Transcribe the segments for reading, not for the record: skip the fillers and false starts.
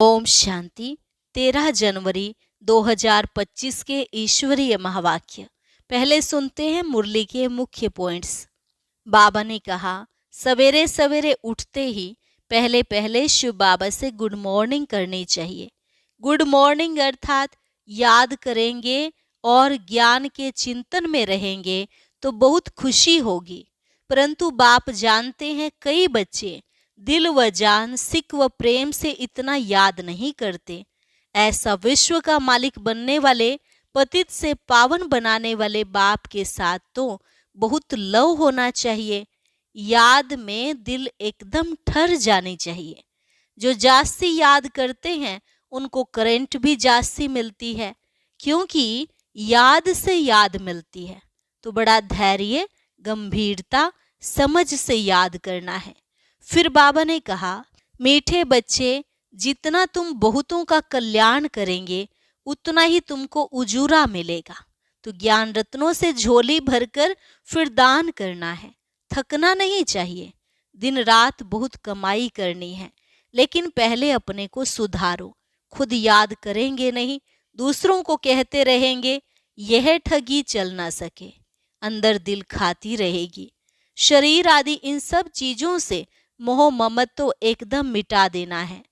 ओम शांति। 13 जनवरी 2025 के ईश्वरीय महावाक्य। पहले सुनते हैं मुरली के मुख्य पॉइंट्स। बाबा ने कहा, सवेरे सवेरे उठते ही पहले पहले शिव बाबा से गुड मॉर्निंग करनी चाहिए। गुड मॉर्निंग अर्थात याद करेंगे और ज्ञान के चिंतन में रहेंगे तो बहुत खुशी होगी। परंतु बाप जानते हैं कई बच्चे दिल व जान, सिक व प्रेम से इतना याद नहीं करते। ऐसा विश्व का मालिक बनने वाले, पतित से पावन बनाने वाले बाप के साथ तो बहुत लव होना चाहिए। याद में दिल एकदम ठर जानी चाहिए। जो जास्ती याद करते हैं उनको करंट भी जास्ती मिलती है, क्योंकि याद से याद मिलती है। तो बड़ा धैर्य, गंभीरता, समझ से याद करना है। फिर बाबा ने कहा, मीठे बच्चे, जितना तुम बहुतों का कल्याण करेंगे उतना ही तुमको उजूरा मिलेगा। तो ज्ञान रत्नों से झोली भरकर फिर दान करना है। थकना नहीं चाहिए। दिन रात बहुत कमाई करनी है, लेकिन पहले अपने को सुधारो। खुद याद करेंगे नहीं, दूसरों को कहते रहेंगे, यह ठगी चल ना सके। अंदर दिल खाती रहेगी। शरीर आदि इन सब चीजों से मोह ममत तो एकदम मिटा देना है।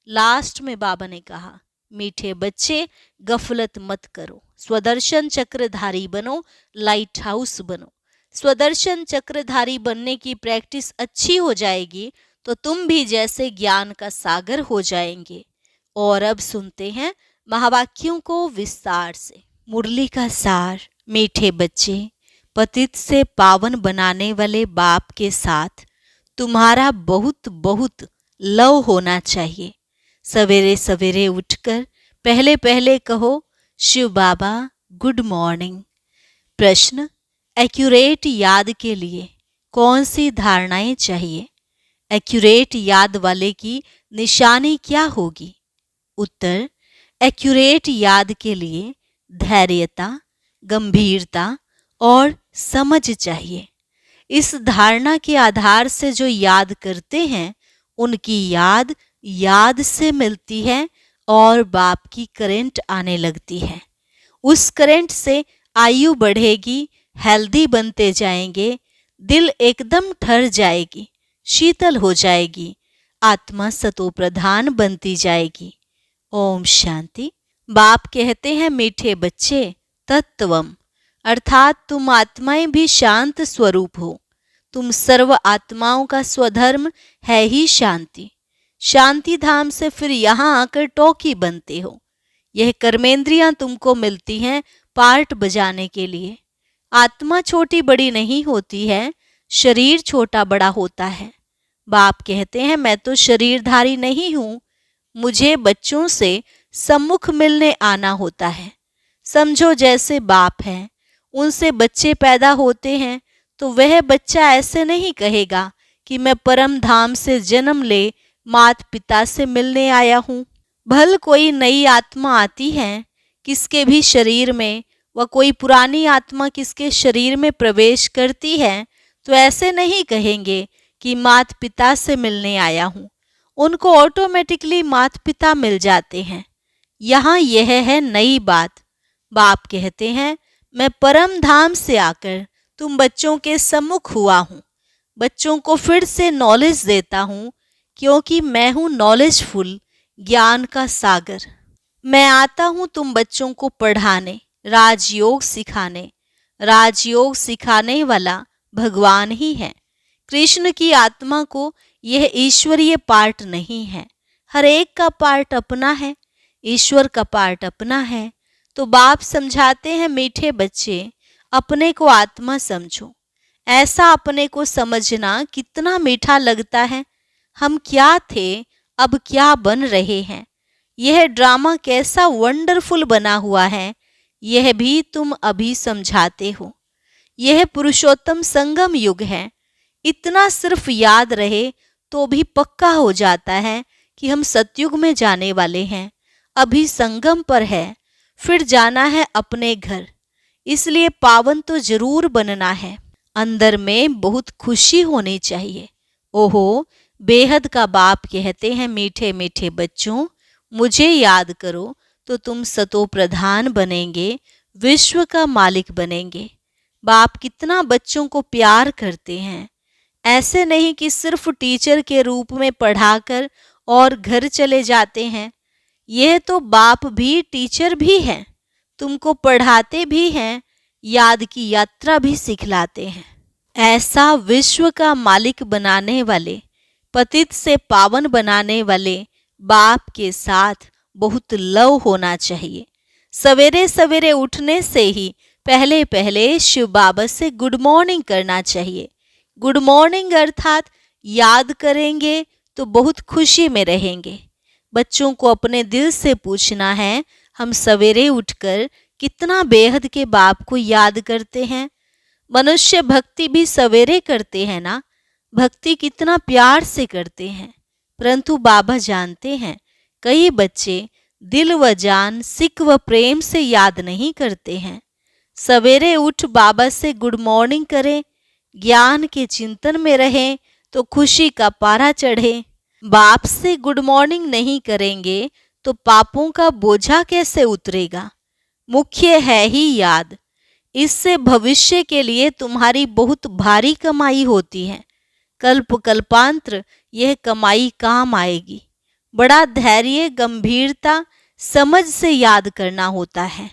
लास्ट में बाबा ने कहा, मीठे बच्चे, गफलत मत करो। स्वदर्शन चक्रधारी बनो, लाइट हाउस बनो। स्वदर्शन चक्रधारी बनने की प्रैक्टिस अच्छी हो जाएगी तो तुम भी जैसे ज्ञान का सागर हो जाएंगे। और अब सुनते हैं महावाक्यों को विस्तार से। मुरली का सार। मीठे बच्चे, पतित से पावन बनाने वाले बाप के साथ तुम्हारा बहुत बहुत लव होना चाहिए। सवेरे सवेरे उठकर पहले पहले कहो, शिव बाबा गुड मॉर्निंग। प्रश्न, एक्यूरेट याद के लिए कौन सी धारणाएं चाहिए? एक्यूरेट याद वाले की निशानी क्या होगी? उत्तर, एक्यूरेट याद के लिए धैर्यता, गंभीरता और समझ चाहिए। इस धारणा के आधार से जो याद करते हैं उनकी याद याद से मिलती है और बाप की करंट आने लगती है। उस करंट से आयु बढ़ेगी, हेल्दी बनते जाएंगे, दिल एकदम ठर जाएगी, शीतल हो जाएगी, आत्मा सतो प्रधान बनती जाएगी। ओम शांति। बाप कहते हैं, मीठे बच्चे, तत्वम अर्थात तुम आत्माएं भी शांत स्वरूप हो। तुम सर्व आत्माओं का स्वधर्म है ही शांति। शांति धाम से फिर यहाँ आकर टोकी बनते हो। यह कर्मेंद्रियां तुमको मिलती हैं पार्ट बजाने के लिए। आत्मा छोटी बड़ी नहीं होती है, शरीर छोटा बड़ा होता है। बाप कहते हैं, मैं तो शरीरधारी नहीं हूँ, मुझे बच्चों से सम्मुख मिलने आना होता है। समझो जैसे बाप हैं, उनसे बच्चे पैदा होते हैं तो वह बच्चा ऐसे नहीं कहेगा कि मैं परम धाम से जन्म ले मात पिता से मिलने आया हूँ। भल कोई नई आत्मा आती है किसके भी शरीर में, व कोई पुरानी आत्मा किसके शरीर में प्रवेश करती है तो ऐसे नहीं कहेंगे कि मात पिता से मिलने आया हूँ। उनको ऑटोमेटिकली मात पिता मिल जाते हैं। यहाँ यह है नई बात। बाप कहते हैं, मैं परम धाम से आकर तुम बच्चों के सम्मुख हुआ हूँ। बच्चों को फिर से नॉलेज देता हूँ, क्योंकि मैं हूँ नॉलेजफुल, ज्ञान का सागर। मैं आता हूँ तुम बच्चों को पढ़ाने, राजयोग सिखाने। राजयोग सिखाने वाला भगवान ही है। कृष्ण की आत्मा को यह ईश्वरीय पार्ट नहीं है। हर एक का पार्ट अपना है, ईश्वर का पार्ट अपना है। तो बाप समझाते हैं, मीठे बच्चे, अपने को आत्मा समझो। ऐसा अपने को समझना कितना मीठा लगता है। हम क्या थे, अब क्या बन रहे हैं। यह ड्रामा कैसा वंडरफुल बना हुआ है, यह भी तुम अभी समझाते हो। यह पुरुषोत्तम संगम युग है। इतना सिर्फ याद रहे तो भी पक्का हो जाता है कि हम सतयुग में जाने वाले हैं। अभी संगम पर है, फिर जाना है अपने घर। इसलिए पावन तो जरूर बनना है। अंदर में बहुत खुशी होनी चाहिए। ओहो, बेहद का बाप कहते हैं, मीठे मीठे बच्चों, मुझे याद करो तो तुम सतो प्रधान बनेंगे, विश्व का मालिक बनेंगे। बाप कितना बच्चों को प्यार करते हैं। ऐसे नहीं कि सिर्फ टीचर के रूप में पढ़ाकर और घर चले जाते हैं। यह तो बाप भी टीचर भी हैं, तुमको पढ़ाते भी हैं, याद की यात्रा भी सिखलाते हैं। ऐसा विश्व का मालिक बनाने वाले, पतित से पावन बनाने वाले बाप के साथ बहुत लव होना चाहिए। सवेरे सवेरे उठने से ही पहले पहले शिव बाबा से गुड मॉर्निंग करना चाहिए। गुड मॉर्निंग अर्थात याद करेंगे तो बहुत खुशी में रहेंगे। बच्चों को अपने दिल से पूछना है, हम सवेरे उठकर कितना बेहद के बाप को याद करते हैं। मनुष्य भक्ति भी सवेरे करते हैं ना, भक्ति कितना प्यार से करते हैं, परंतु बाबा जानते हैं कई बच्चे दिल व जान, सिक व प्रेम से याद नहीं करते हैं। सवेरे उठ बाबा से गुड मॉर्निंग करें, ज्ञान के चिंतन में रहें तो खुशी का पारा चढ़े। बाप से गुड मॉर्निंग नहीं करेंगे तो पापों का बोझा कैसे उतरेगा। मुख्य है ही याद, इससे भविष्य के लिए तुम्हारी बहुत भारी कमाई होती है। कल्प कल्पांतर यह कमाई काम आएगी। बड़ा धैर्य, गंभीरता, समझ से याद करना होता है।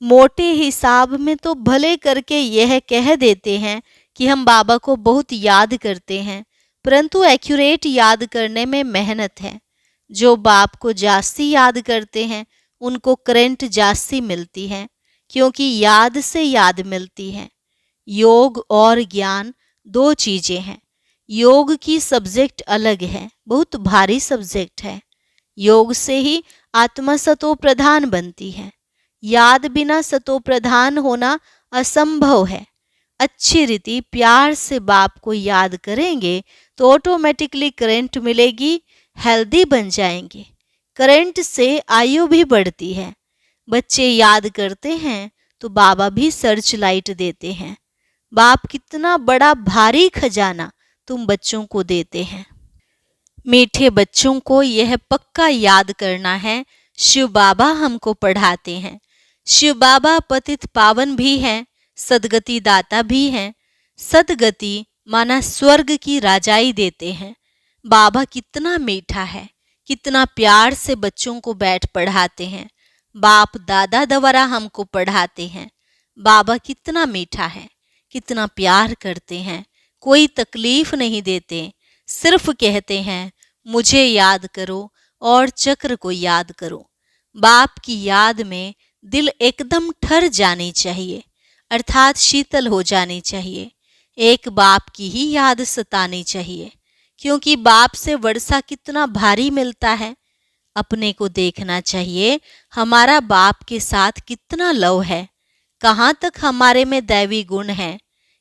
मोटे हिसाब में तो भले करके यह कह देते हैं कि हम बाबा को बहुत याद करते हैं, परंतु एक्यूरेट याद करने में मेहनत है। जो बाप को जास्ती याद करते हैं उनको करंट जास्ती मिलती है, क्योंकि याद से याद मिलती है। योग और ज्ञान दो चीजें हैं। योग की सब्जेक्ट अलग है, बहुत भारी सब्जेक्ट है। योग से ही आत्मा सतो प्रधान बनती है। याद बिना सतो प्रधान होना असंभव है। अच्छी रीति प्यार से बाप को याद करेंगे तो ऑटोमेटिकली करंट मिलेगी, हेल्दी बन जाएंगे। करंट से आयु भी बढ़ती है। बच्चे याद करते हैं तो बाबा भी सर्च लाइट देते हैं। बाप कितना बड़ा भारी खजाना तुम बच्चों को देते हैं। मीठे बच्चों को यह पक्का याद करना है, शिव बाबा हमको पढ़ाते हैं। शिव बाबा पतित पावन भी हैं, सदगति दाता भी हैं। सदगति माना स्वर्ग की राजाई देते हैं। बाबा कितना मीठा है, कितना प्यार से बच्चों को बैठ पढ़ाते हैं। बाप दादा द्वारा हमको पढ़ाते हैं। बाबा कितना मीठा है, कितना प्यार करते हैं, कोई तकलीफ नहीं देते, सिर्फ कहते हैं मुझे याद करो और चक्र को याद करो। बाप की याद में दिल एकदम ठर जानी चाहिए, अर्थात शीतल हो जानी चाहिए। एक बाप की ही याद सतानी चाहिए, क्योंकि बाप से वर्षा कितना भारी मिलता है। अपने को देखना चाहिए हमारा बाप के साथ कितना लव है, कहाँ तक हमारे में दैवी गुण है।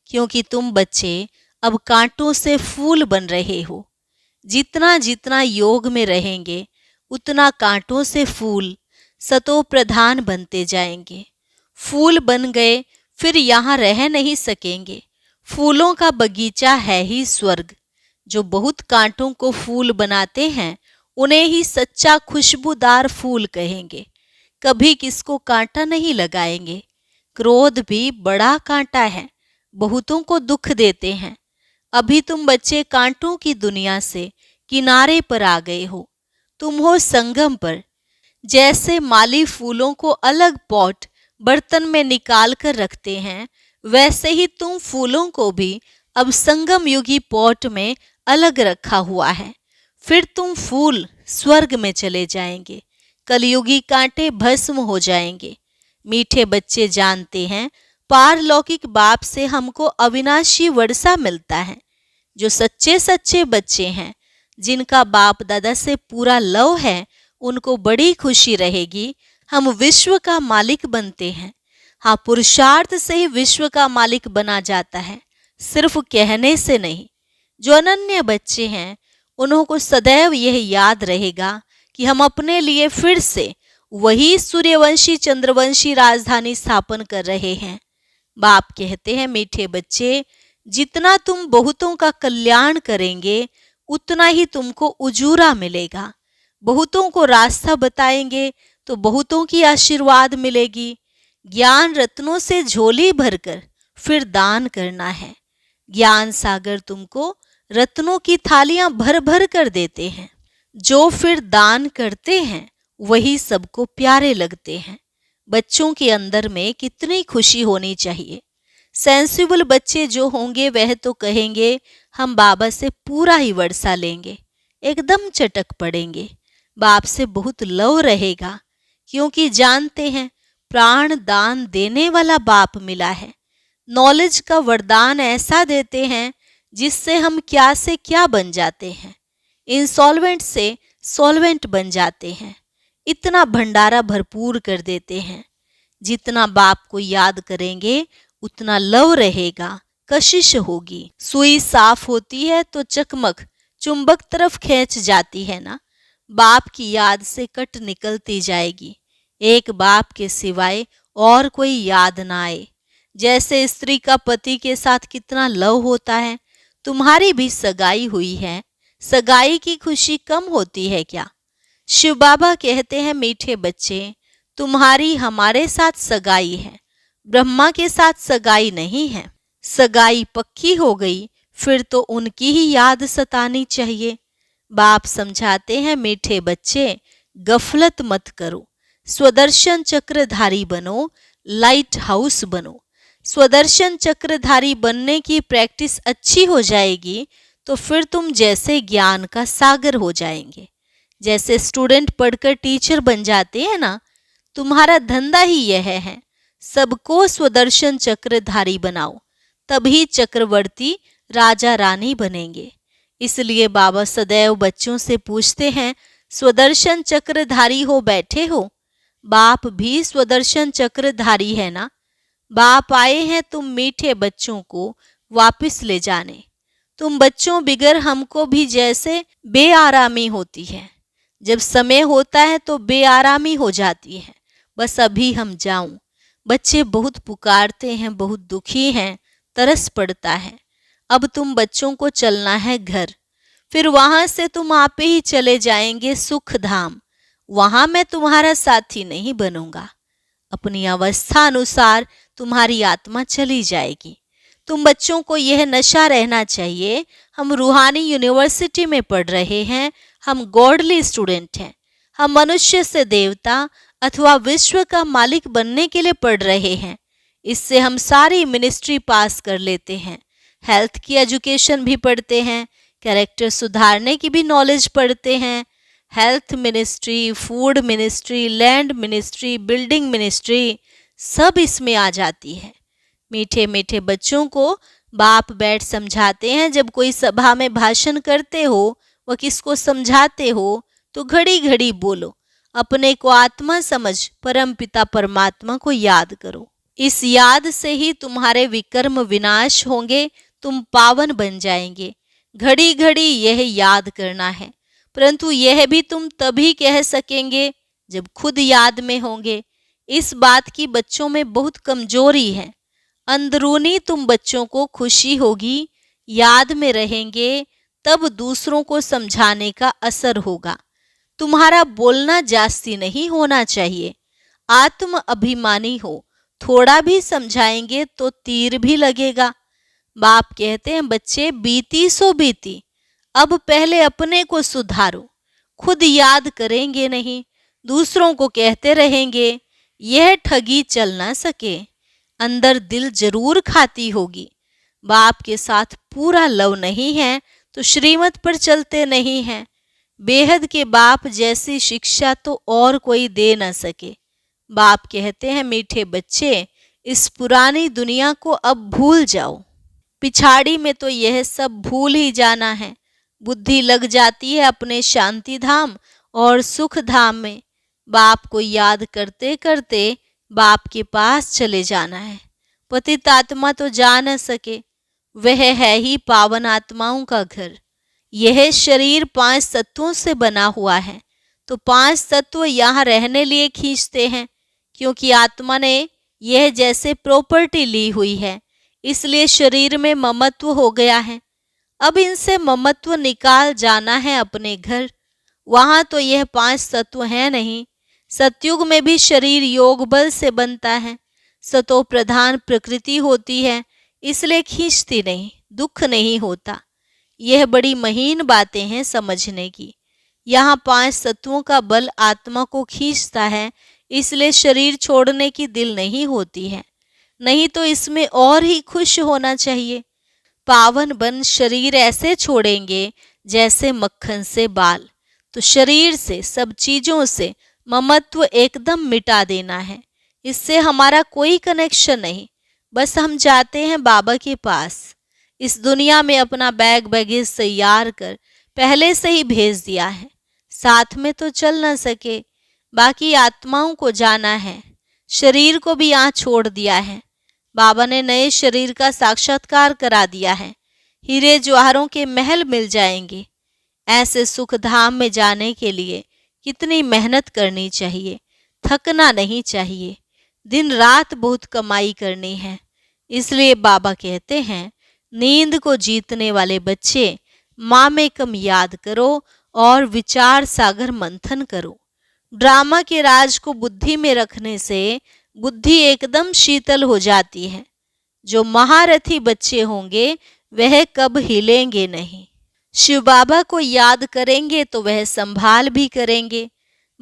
क्योंकि तुम बच्चे अब कांटों से फूल बन रहे हो। जितना जितना योग में रहेंगे उतना कांटों से फूल सतो प्रधान बनते जाएंगे। फूल बन गए फिर यहाँ रह नहीं सकेंगे। फूलों का बगीचा है ही स्वर्ग। जो बहुत कांटों को फूल बनाते हैं उन्हें ही सच्चा खुशबूदार फूल कहेंगे। कभी किसको कांटा नहीं लगाएंगे। क्रोध भी बड़ा कांटा है, बहुतों को दुख देते हैं। अभी तुम बच्चे कांटों की दुनिया से किनारे पर आ गए हो, तुम हो संगम पर। जैसे माली फूलों को अलग पॉट बर्तन में निकाल कर रखते हैं, वैसे ही तुम फूलों को भी अब संगम युगी पॉट में अलग रखा हुआ है। फिर तुम फूल स्वर्ग में चले जाएंगे, कलयुगी कांटे भस्म हो जाएंगे। मीठे बच्चे जानते हैं पारलौकिक बाप से हमको अविनाशी वर्षा मिलता है। जो सच्चे सच्चे बच्चे हैं, जिनका बाप दादा से पूरा लव है, उनको बड़ी खुशी रहेगी हम विश्व का मालिक बनते हैं। हाँ, पुरुषार्थ से ही विश्व का मालिक बना जाता है, सिर्फ कहने से नहीं। जो अनन्य बच्चे हैं उन्हों को सदैव यह याद रहेगा कि हम अपने लिए फिर से वही सूर्यवंशी चंद्रवंशी राजधानी स्थापन कर रहे हैं। बाप कहते हैं मीठे बच्चे, जितना तुम बहुतों का कल्याण करेंगे उतना ही तुमको उजूरा मिलेगा। बहुतों को रास्ता बताएंगे तो बहुतों की आशीर्वाद मिलेगी। ज्ञान रत्नों से झोली भरकर फिर दान करना है। ज्ञान सागर तुमको रत्नों की थालियां भर भर कर देते हैं। जो फिर दान करते हैं वही सबको प्यारे लगते हैं। बच्चों के अंदर में कितनी खुशी होनी चाहिए। सेंसिबल बच्चे जो होंगे वह तो कहेंगे हम बाबा से पूरा ही वर्षा लेंगे, एकदम चटक पड़ेंगे। बाप से बहुत लव रहेगा, क्योंकि जानते हैं प्राण दान देने वाला बाप मिला है। नॉलेज का वरदान ऐसा देते हैं जिससे हम क्या से क्या बन जाते हैं, इंसॉल्वेंट से सॉल्वेंट बन जाते हैं। इतना भंडारा भरपूर कर देते हैं। जितना बाप को याद करेंगे उतना लव रहेगा, कशिश होगी। सुई साफ होती है तो चकमक चुंबक तरफ खींच जाती है ना। बाप की याद से कट निकलती जाएगी। एक बाप के सिवाय और कोई याद ना आए। जैसे स्त्री का पति के साथ कितना लव होता है, तुम्हारी भी सगाई हुई है, सगाई की खुशी कम होती है क्या? शिव बाबा कहते हैं मीठे बच्चे, तुम्हारी हमारे साथ सगाई है, ब्रह्मा के साथ सगाई नहीं है। सगाई पक्की हो गई फिर तो उनकी ही याद सतानी चाहिए। बाप समझाते हैं मीठे बच्चे, गफलत मत करो, स्वदर्शन चक्रधारी बनो, लाइट हाउस बनो। स्वदर्शन चक्रधारी बनने की प्रैक्टिस अच्छी हो जाएगी तो फिर तुम जैसे ज्ञान का सागर हो जाएंगे। जैसे स्टूडेंट पढ़कर टीचर बन जाते हैं ना, तुम्हारा धंधा ही यह है, सबको स्वदर्शन चक्रधारी बनाओ, तभी चक्रवर्ती राजा रानी बनेंगे। इसलिए बाबा सदैव बच्चों से पूछते हैं, स्वदर्शन चक्रधारी हो बैठे हो? बाप भी स्वदर्शन चक्रधारी है ना। बाप आए हैं तुम मीठे बच्चों को वापस ले जाने। तुम बच्चों बिगर हमको भी जैसे बेआरामी होती है। जब समय होता है तो बेआरामी हो जाती है, बस अभी हम जाऊं। बच्चे बहुत पुकारते हैं, बहुत दुखी हैं, तरस पड़ता है। अब तुम बच्चों को चलना है घर, फिर वहां से तुम आपे ही चले जाएंगे सुख धाम। वहां मैं तुम्हारा साथी नहीं बनूंगा। अपनी अवस्था अनुसार तुम्हारी आत्मा चली जाएगी। तुम बच्चों को यह नशा रहना चाहिए, हम रूहानी यूनिवर्सिटी में पढ़ रहे हैं, हम गॉडली स्टूडेंट हैं, हम मनुष्य से देवता अथवा विश्व का मालिक बनने के लिए पढ़ रहे हैं। इससे हम सारी मिनिस्ट्री पास कर लेते हैं। हेल्थ की एजुकेशन भी पढ़ते हैं, कैरेक्टर सुधारने की भी नॉलेज पढ़ते हैं। Health ministry, food ministry, land ministry, building ministry सब इसमें आ जाती है। मीठे मीठे बच्चों को बाप बैठ समझाते हैं। जब कोई सभा में भाषण करते हो व किसको समझाते हो तो घड़ी घड़ी बोलो, अपने को आत्मा समझ परम पिता परमात्मा को याद करो। इस याद से ही तुम्हारे विकर्म विनाश होंगे, तुम पावन बन जाएंगे। घड़ी घड़ी यह याद करना है, परंतु यह भी तुम तभी कह सकेंगे जब खुद याद में होंगे। इस बात की बच्चों में बहुत कमजोरी है। अंदरूनी तुम बच्चों को खुशी होगी, याद में रहेंगे, तब दूसरों को समझाने का असर होगा। तुम्हारा बोलना जास्ती नहीं होना चाहिए। आत्म अभिमानी हो, थोड़ा भी समझाएंगे तो तीर भी लगेगा। बाप कहते हैं बच्चे, बीती सो बीती, अब पहले अपने को सुधारो। खुद याद करेंगे नहीं, दूसरों को कहते रहेंगे, यह ठगी चल ना सके। अंदर दिल जरूर खाती होगी। बाप के साथ पूरा लव नहीं है तो श्रीमत पर चलते नहीं हैं। बेहद के बाप जैसी शिक्षा तो और कोई दे न सके। बाप कहते हैं मीठे बच्चे, इस पुरानी दुनिया को अब भूल जाओ। पिछाड़ी में तो यह सब भूल ही जाना है। बुद्धि लग जाती है अपने शांति धाम और सुख धाम में। बाप को याद करते करते बाप के पास चले जाना है। पतित आत्मा तो जा न सके, वह है ही पावन आत्माओं का घर। यह शरीर 5 तत्वों से बना हुआ है, तो 5 तत्व यहाँ रहने लिए खींचते हैं, क्योंकि आत्मा ने यह जैसे प्रॉपर्टी ली हुई है, इसलिए शरीर में ममत्व हो गया है। अब इनसे ममत्व निकाल जाना है अपने घर। वहां तो यह 5 तत्व हैं नहीं। सतयुग में भी शरीर योग बल से बनता है। सतो प्रधान प्रकृति होती है, इसलिए खींचती नहीं, दुख नहीं होता। यह बड़ी महीन बातें हैं समझने की। यहाँ 5 तत्वों का बल आत्मा को खींचता है, इसलिए शरीर छोड़ने की दिल नहीं होती है। नहीं तो इसमें और ही खुश होना चाहिए। पावन बन शरीर ऐसे छोड़ेंगे जैसे मक्खन से बाल। तो शरीर से, सब चीजों से ममत्व एकदम मिटा देना है। इससे हमारा कोई कनेक्शन नहीं। बस हम जाते हैं बाबा के पास। इस दुनिया में अपना बैग बैगेज तैयार कर पहले से ही भेज दिया है। साथ में तो चल न सके, बाकी आत्माओं को जाना है। शरीर को भी यहाँ छोड़ दिया है। बाबा ने नए शरीर का साक्षात्कार करा दिया है। हीरे जवाहरों के महल मिल जाएंगे। ऐसे सुख धाम में जाने के लिए कितनी मेहनत करनी चाहिए, थकना नहीं चाहिए। दिन रात बहुत कमाई करनी है। इसलिए बाबा कहते हैं, नींद को जीतने वाले बच्चे माँ में कम याद करो और विचार सागर मंथन करो। ड्रामा के राज को बुद्धि में रखने से बुद्धि एकदम शीतल हो जाती है। जो महारथी बच्चे होंगे वह कब हिलेंगे नहीं। शिव बाबा को याद करेंगे तो वह संभाल भी करेंगे।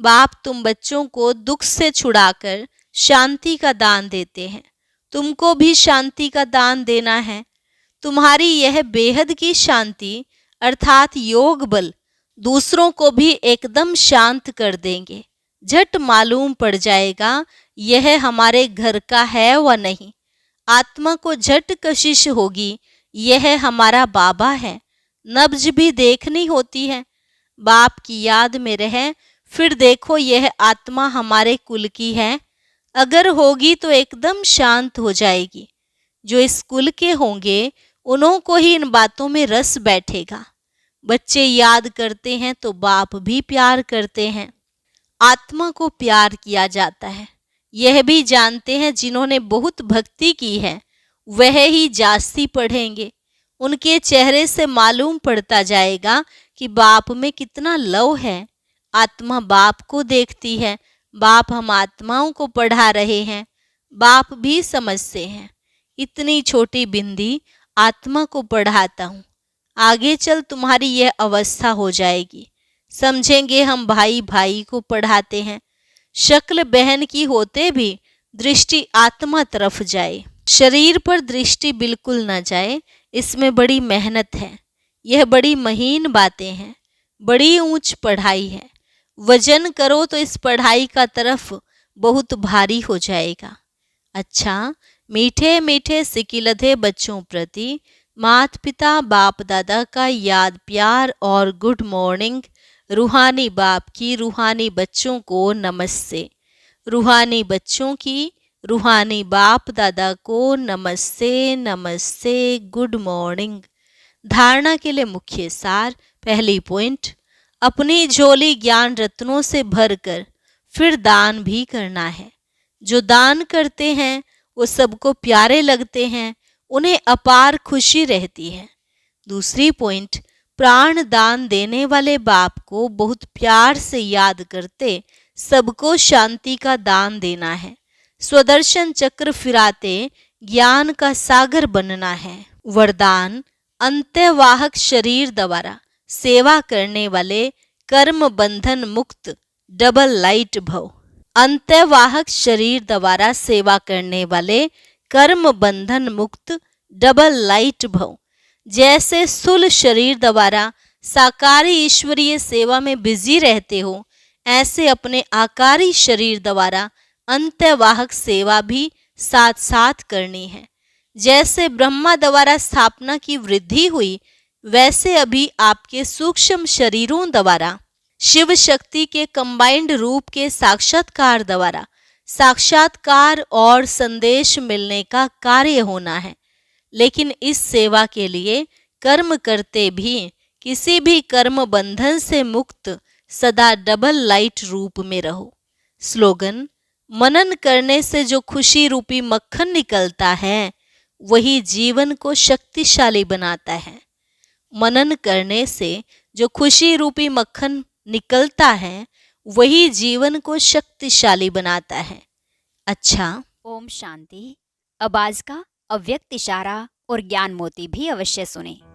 बाप तुम बच्चों को दुख से छुड़ाकर शांति का दान देते हैं। तुमको भी शांति का दान देना है। तुम्हारी यह बेहद की शांति अर्थात योग बल दूसरों को भी एकदम शांत कर देंगे। झट मालूम पड़ जाएगा यह हमारे घर का है व नहीं। आत्मा को झट कशिश होगी, यह हमारा बाबा है। नब्ज भी देखनी होती है। बाप की याद में रहे, फिर देखो यह आत्मा हमारे कुल की है। अगर होगी तो एकदम शांत हो जाएगी। जो इस कुल के होंगे उन्हों को ही इन बातों में रस बैठेगा। बच्चे याद करते हैं तो बाप भी प्यार करते हैं। आत्मा को प्यार किया जाता है, यह भी जानते हैं। जिन्होंने बहुत भक्ति की है वह ही जास्ती पढ़ेंगे। उनके चेहरे से मालूम पड़ता जाएगा कि बाप में कितना लव है। आत्मा बाप को देखती है, बाप हम आत्माओं को पढ़ा रहे हैं। बाप भी समझते हैं, इतनी छोटी बिंदी आत्मा को पढ़ाता हूँ। आगे चल तुम्हारी यह अवस्था हो जाएगी। समझेंगे हम भाई भाई को पढ़ाते हैं। शक्ल बहन की होते भी दृष्टि आत्मा तरफ जाए, शरीर पर दृष्टि बिल्कुल न जाए। इसमें बड़ी मेहनत है। यह बड़ी महीन बातें हैं, बड़ी ऊंच पढ़ाई है। वजन करो तो इस पढ़ाई का तरफ बहुत भारी हो जाएगा। अच्छा, मीठे मीठे सिकिलधे बच्चों प्रति माता पिता बाप दादा का याद प्यार और गुड मॉर्निंग। रूहानी बाप की रूहानी बच्चों को नमस्ते। रूहानी बच्चों की रूहानी बाप दादा को नमस्ते नमस्ते, गुड मॉर्निंग। धारणा के लिए मुख्य सार। पहली पॉइंट, अपनी झोली ज्ञान रत्नों से भरकर फिर दान भी करना है। जो दान करते हैं वो सबको प्यारे लगते हैं, उन्हें अपार खुशी रहती है। दूसरी पॉइंट, प्राण दान देने वाले बाप को बहुत प्यार से याद करते सबको शांति का दान देना है। स्वदर्शन चक्र फिराते ज्ञान का सागर बनना है। वरदान, अंत्यवाहक शरीर द्वारा सेवा करने वाले कर्म बंधन मुक्त डबल लाइट भव। अंत्यवाहक शरीर द्वारा सेवा करने वाले कर्म बंधन मुक्त डबल लाइट भव। जैसे स्थूल शरीर द्वारा साकारी ईश्वरीय सेवा में बिजी रहते हो, ऐसे अपने आकारी शरीर द्वारा अंत्यवाहक सेवा भी साथ साथ करनी है। जैसे ब्रह्मा द्वारा स्थापना की वृद्धि हुई, वैसे अभी आपके सूक्ष्म शरीरों द्वारा शिव शक्ति के कंबाइंड रूप के साक्षात्कार द्वारा साक्षात्कार और संदेश मिलने का कार्य होना है। लेकिन इस सेवा के लिए कर्म करते भी किसी भी कर्म बंधन से मुक्त सदा डबल लाइट रूप में रहो। स्लोगन, मनन करने से जो खुशी रूपी मक्खन निकलता है वही जीवन को शक्तिशाली बनाता है। मनन करने से जो खुशी रूपी मक्खन निकलता है वही जीवन को शक्तिशाली बनाता है। अच्छा, ओम शांति। अब आज का अव्यक्त इशारा और ज्ञान मोती भी अवश्य सुने।